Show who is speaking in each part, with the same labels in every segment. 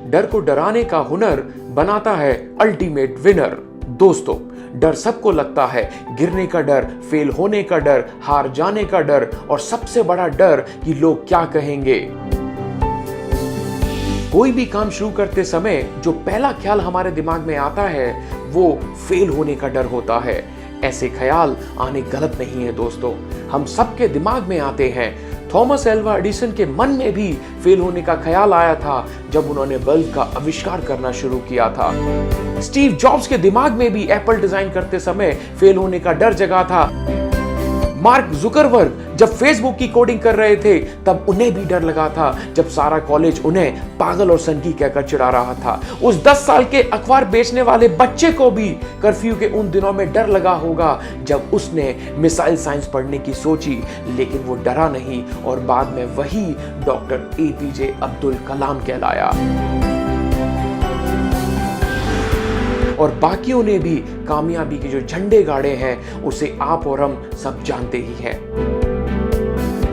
Speaker 1: डर को डराने का हुनर बनाता है अल्टीमेट विनर। दोस्तों, डर सबको लगता है, गिरने का डर, फेल होने का डर, हार जाने का डर और सबसे बड़ा डर कि लोग क्या कहेंगे। कोई भी काम शुरू करते समय जो पहला ख्याल हमारे दिमाग में आता है वो फेल होने का डर होता है। ऐसे ख्याल आने गलत नहीं है दोस्तों, हम सबके दिमाग में आते हैं। थॉमस एल्वा एडिसन के मन में भी फेल होने का ख्याल आया था जब उन्होंने बल्ब का आविष्कार करना शुरू किया था। स्टीव जॉब्स के दिमाग में भी एप्पल डिजाइन करते समय फेल होने का डर जगा था। मार्क जुकरबर्ग जब फेसबुक की कोडिंग कर रहे थे तब उन्हें भी डर लगा था जब सारा कॉलेज उन्हें पागल और सनकी कहकर चिढ़ा रहा था। उस 10 साल के अखबार बेचने वाले बच्चे को भी कर्फ्यू के उन दिनों में डर लगा होगा जब उसने मिसाइल साइंस पढ़ने की सोची, लेकिन वो डरा नहीं और बाद में वही डॉक्टर एपीजे अब्दुल कलाम कहलाया। और बाकियों ने भी कामयाबी के जो झंडे गाड़े हैं उसे आप और हम सब जानते ही हैं।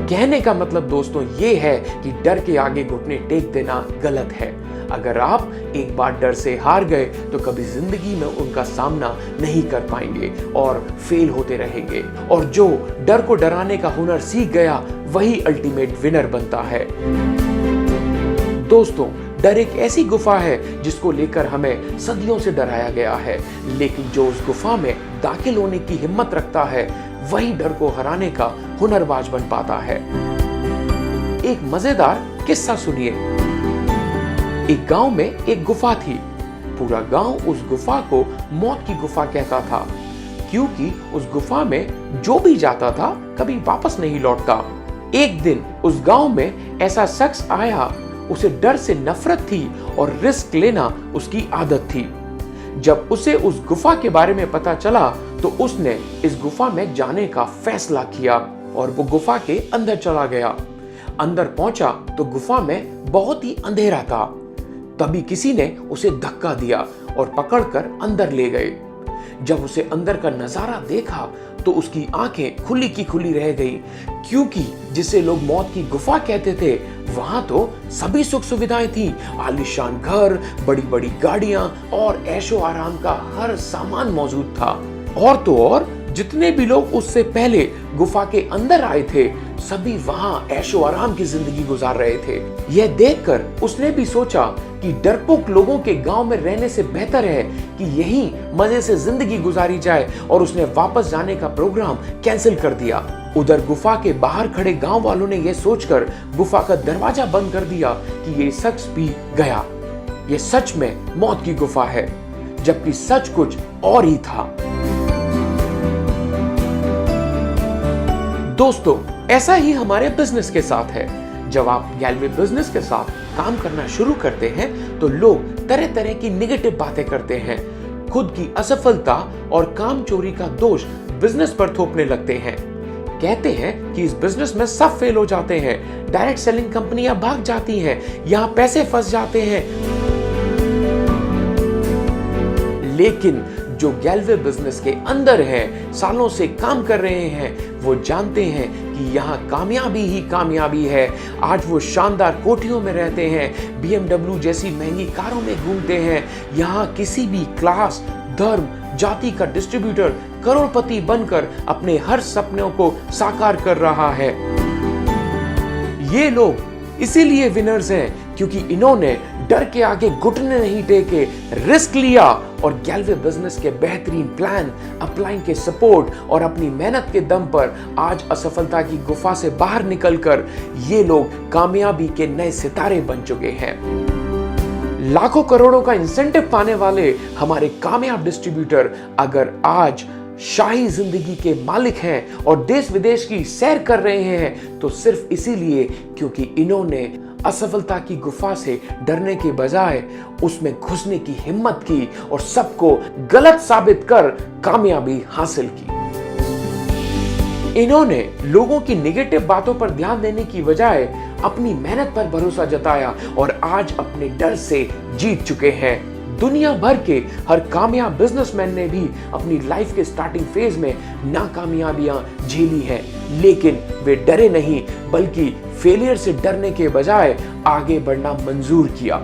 Speaker 1: कहने का मतलब दोस्तों ये है कि डर के आगे घुटने टेक देना गलत है। अगर आप एक बार डर से हार गए तो कभी जिंदगी में उनका सामना नहीं कर पाएंगे और फेल होते रहेंगे। और जो डर को डराने का हुनर सीख गया वही अल्टीमेट विनर बनता है। दोस्तों, डर एक ऐसी गुफा है जिसको लेकर हमें सदियों से डराया गया है, लेकिन जो उस गुफा में दाखिल होने की हिम्मत रखता है वही डर को हराने का हुनरबाज बन पाता है। एक मजेदार किस्सा सुनिए। एक गांव में एक गुफा थी। पूरा गांव उस गुफा को मौत की गुफा कहता था, क्योंकि उस गुफा में जो भी जाता था कभी वापस नहीं लौटता। एक दिन उस गांव में ऐसा शख्स आया, उसे डर से नफरत थी और रिस्क लेना उसकी आदत थी। जब उसे उस गुफा के बारे में पता चला तो उसने इस गुफा में जाने का फैसला किया और वो गुफा के अंदर चला गया। अंदर पहुंचा तो गुफा में बहुत ही अंधेरा था। तभी किसी ने उसे धक्का दिया और पकड़कर अंदर ले गए। जब उसे अंदर का नजारा देखा तो उसकी आंखें खुली की खुली रह गई, क्योंकि जिसे लोग मौत की गुफा कहते थे वहां तो सभी सुख सुविधाएं थी। आलीशान घर, बड़ी बड़ी गाड़ियां और ऐशो आराम का हर सामान मौजूद था। और तो और जितने भी लोग उससे पहले गुफा के अंदर आए थे सभी वहां ऐशो आराम की जिंदगी गुजार रहे थे। यह देखकर उसने भी सोचा कि डरपोक लोगों के गांव में रहने से बेहतर है कि यहीं मजे से जिंदगी गुजारी जाए, और उसने वापस जाने का प्रोग्राम कैंसिल कर दिया। उधर गुफा के बाहर खड़े गांव वालों ने यह सोचकर गुफा का दरवाजा बंद कर दिया कि ये शख्स भी गया। ये सच में मौत की गुफा है, जबकि सच कुछ और ही था। दोस्तों, ऐसा ही हमारे बिजनेस के साथ है। जब आप गैलवे बिजनेस के साथ काम करना शुरू करते हैं तो लोग तरह तरह की नेगेटिव बातें करते हैं। खुद की असफलता और काम चोरी का दोष बिजनेस पर थोपने लगते हैं। कहते हैं कि इस बिजनेस में सब फेल हो जाते हैं, डायरेक्ट सेलिंग कंपनियां भाग जाती हैं, यहां पैसे फंस जाते हैं। लेकिन जो गैलवे बिजनेस के अंदर हैं, सालों से काम कर रहे हैं, वो जानते हैं कि यहाँ कामयाबी ही कामयाबी है। आज वो शानदार कोठियों में रहते हैं, BMW जैसी महंगी कारों में घूमते हैं। यहाँ किसी भी क्लास, धर्म, जाति का डिस्ट्रीब्यूटर करोड़पति बनकर अपने हर सपनों को साकार कर रहा है। ये लोग इसीलिए विनर्स हैं क्योंकि इन्होंने डर के आगे घुटने नहीं टेके, रिस्क लिया और गैलवे बिजनेस के बेहतरीन प्लान, अपलाइन के सपोर्ट और अपनी मेहनत के दम पर आज असफलता की गुफा से बाहर निकलकर ये लोग कामयाबी के नए सितारे बन चुके हैं। लाखों करोड़ों का इंसेंटिव पाने वाले हमारे कामयाब डिस्ट्रीब्यूटर अगर आज शाही जिंदगी के मालिक हैं और देश विदेश की सैर कर रहे हैं तो सिर्फ इसीलिए क्योंकि इन्होंने असफलता की गुफा से डरने के बजाय उसमें घुसने की हिम्मत की और सबको गलत साबित कर कामयाबी हासिल की। इन्होंने लोगों की नेगेटिव बातों पर ध्यान देने की बजाय अपनी मेहनत पर भरोसा जताया और आज अपने डर से जीत चुके हैं। दुनिया भर के हर कामयाब बिजनेसमैन ने भी अपनी लाइफ के स्टार्टिंग फेज में नाकामयाबियां झेली हैं, लेकिन वे डरे नहीं बल्कि फेलियर से डरने के बजाय आगे बढ़ना मंजूर किया।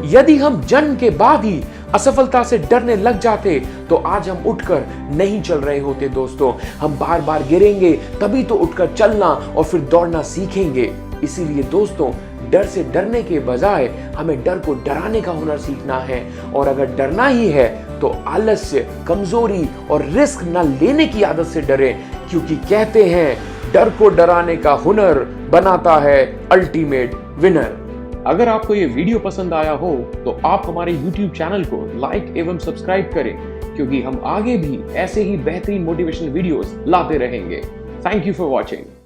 Speaker 1: यदि हम जन्म के बाद ही असफलता से डरने लग जाते तो आज हम उठकर नहीं चल रहे होते दोस्तों। हम बार बार गिरेंगे तभी तो उठकर चलना और फिर दौड़ना सीखेंगे। इसीलिए दोस्तों, डर से डरने के बजाय हमें डर को डराने का हुनर सीखना है। और अगर डरना ही है तो आलस्य, कमजोरी और रिस्क न लेने की आदत से डरें, क्योंकि कहते हैं डर को डराने का हुनर बनाता है अल्टीमेट विनर। अगर आपको ये वीडियो पसंद आया हो तो आप हमारे YouTube चैनल को लाइक एवं सब्सक्राइब करें, क्योंकि हम आगे भी ऐसे ही बेहतरीन मोटिवेशनल वीडियोस लाते रहेंगे। Thank you for watching.